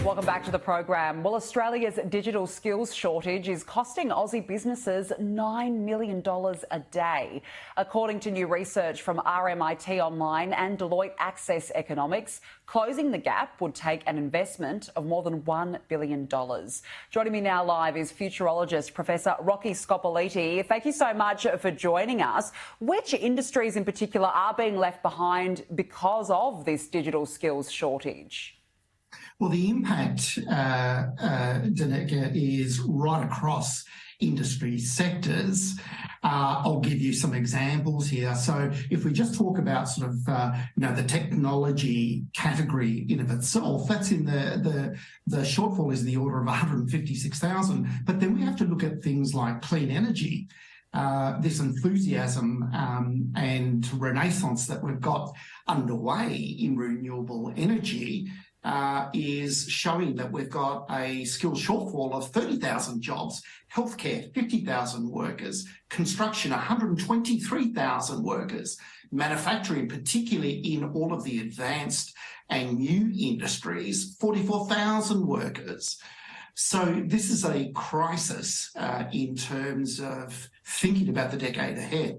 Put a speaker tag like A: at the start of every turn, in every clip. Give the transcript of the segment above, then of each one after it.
A: Welcome back to the program. Well, Australia's digital skills shortage is costing Aussie businesses $9 million a day. According to new research from RMIT Online and Deloitte Access Economics, closing the gap would take an investment of more than $1 billion. Joining me now live is futurologist Professor Rocky Scopoliti. Thank you so much for joining us. Which industries in particular are being left behind because of this digital skills shortage?
B: Well, the impact, Danica, is right across industry sectors. I'll give you some examples here. So if we just talk about sort of, the technology category in of itself, that's in the shortfall is in the order of 156,000. But then we have to look at things like clean energy. This enthusiasm and renaissance that we've got underway in renewable energy is showing that we've got a skills shortfall of 30,000 jobs, healthcare 50,000 workers, construction 123,000 workers, manufacturing, particularly in all of the advanced and new industries, 44,000 workers. So this is a crisis in terms of thinking about the decade ahead.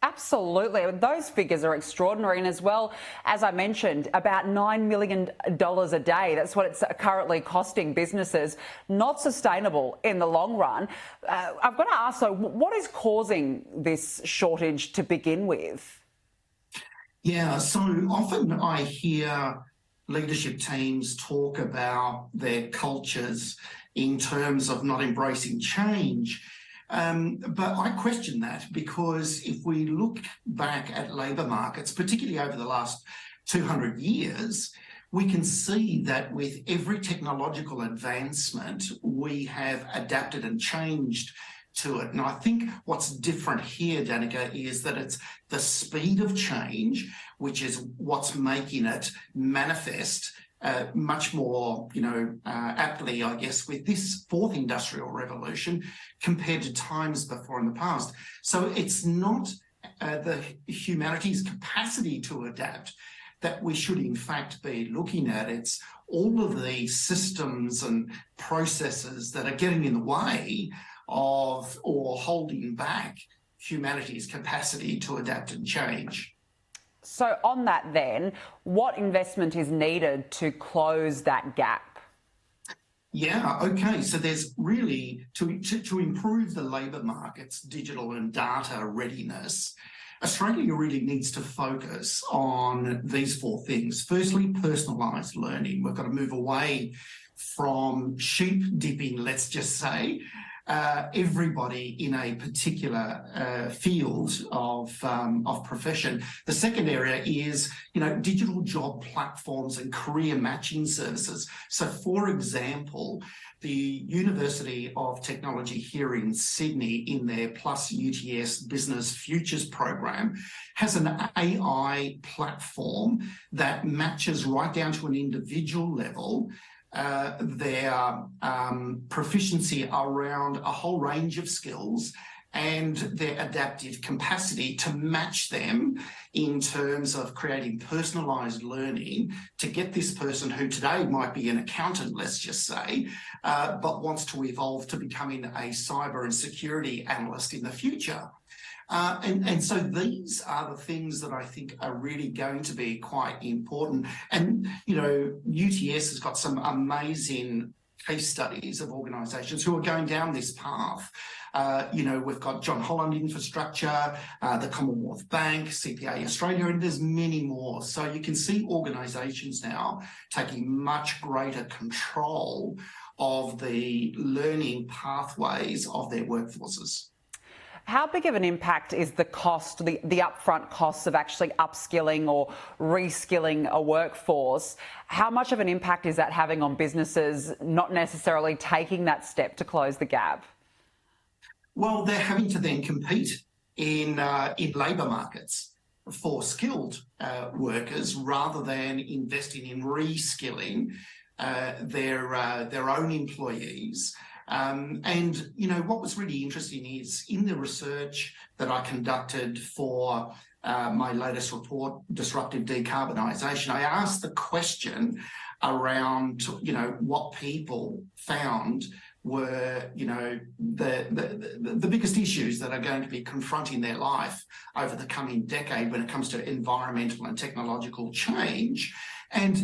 A: Absolutely. Those figures are extraordinary. And as well, as I mentioned, about $9 million a day. That's what it's currently costing businesses. Not sustainable in the long run. I've got to ask, though, what is causing this shortage to begin with?
B: Yeah, so often I hear leadership teams talk about their cultures in terms of not embracing change. But I question that, because if we look back at labour markets, particularly over the last 200 years, we can see that with every technological advancement, we have adapted and changed to it. And I think what's different here, Danica, is that it's the speed of change, which is what's making it manifest much more, aptly, I guess, with this fourth industrial revolution compared to times before in the past. So it's not the humanity's capacity to adapt that we should in fact be looking at. It's all of the systems and processes that are getting in the way of or holding back humanity's capacity to adapt and change.
A: So on that then, what investment is needed to close that gap?
B: Yeah, okay. So there's really, to improve the labour market's digital and data readiness, Australia really needs to focus on these four things. Firstly, personalised learning. We've got to move away from sheep dipping, let's just say, everybody in a particular field of profession. The second area is, digital job platforms and career matching services. So, for example, the University of Technology here in Sydney, in their Plus UTS Business Futures program, has an AI platform that matches right down to an individual level their proficiency around a whole range of skills and their adaptive capacity to match them in terms of creating personalised learning to get this person who today might be an accountant, let's just say, but wants to evolve to becoming a cyber and security analyst in the future. And so these are the things that I think are really going to be quite important. And, UTS has got some amazing case studies of organisations who are going down this path. We've got John Holland Infrastructure, the Commonwealth Bank, CPA Australia, and there's many more. So you can see organisations now taking much greater control of the learning pathways of their workforces.
A: How big of an impact is the cost, the upfront costs of actually upskilling or reskilling a workforce? How much of an impact is that having on businesses not necessarily taking that step to close the gap?
B: Well, they're having to then compete in labour markets for skilled workers rather than investing in reskilling their own employees. What was really interesting is in the research that I conducted for my latest report, Disruptive Decarbonisation, I asked the question, around, what people found were, the biggest issues that are going to be confronting their life over the coming decade when it comes to environmental and technological change. And,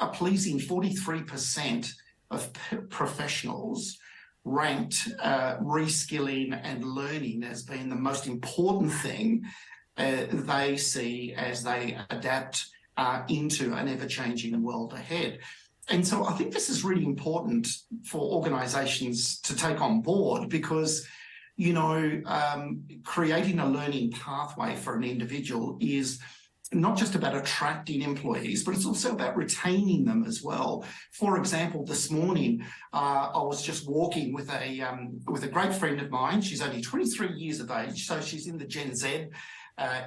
B: a pleasing 43% of professionals ranked reskilling and learning as being the most important thing they see as they adapt into an ever-changing world ahead. And so I think this is really important for organisations to take on board because, creating a learning pathway for an individual is not just about attracting employees, but it's also about retaining them as well. For example, this morning, I was just walking with a great friend of mine. She's only 23 years of age, so she's in the Gen Z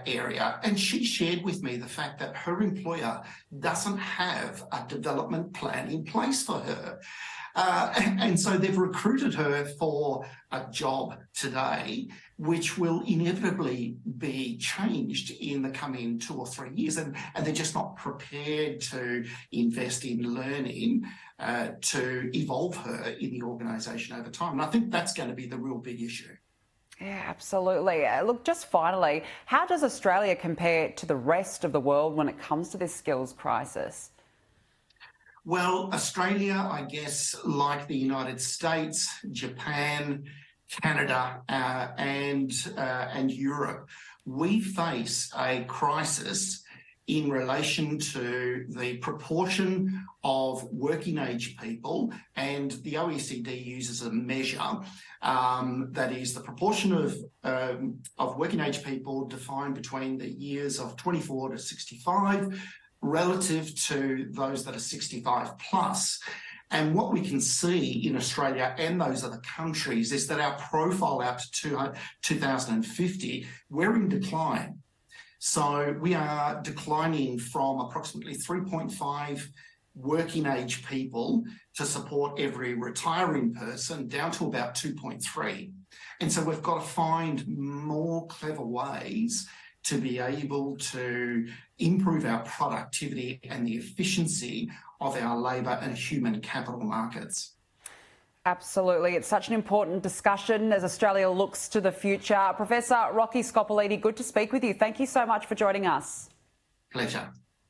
B: area, and she shared with me the fact that her employer doesn't have a development plan in place for her. And so they've recruited her for a job today, which will inevitably be changed in the coming 2 or 3 years. And they're just not prepared to invest in learning to evolve her in the organisation over time. And I think that's going to be the real big issue.
A: Yeah, absolutely. Look, just finally, how does Australia compare to the rest of the world when it comes to this skills crisis?
B: Well, Australia, I guess, like the United States, Japan, Canada, and Europe, we face a crisis in relation to the proportion of working age people, and the OECD uses a measure that is the proportion of working age people defined between the years of 24 to 65 relative to those that are 65 plus. And what we can see in Australia and those other countries is that our profile out to 2050, we're in decline. So we are declining from approximately 3.5 working age people to support every retiring person down to about 2.3. And so we've got to find more clever ways to be able to improve our productivity and the efficiency of our labour and human capital markets.
A: Absolutely. It's such an important discussion as Australia looks to the future. Professor Rocky Scopoliti, good to speak with you. Thank you so much for joining us.
B: Pleasure.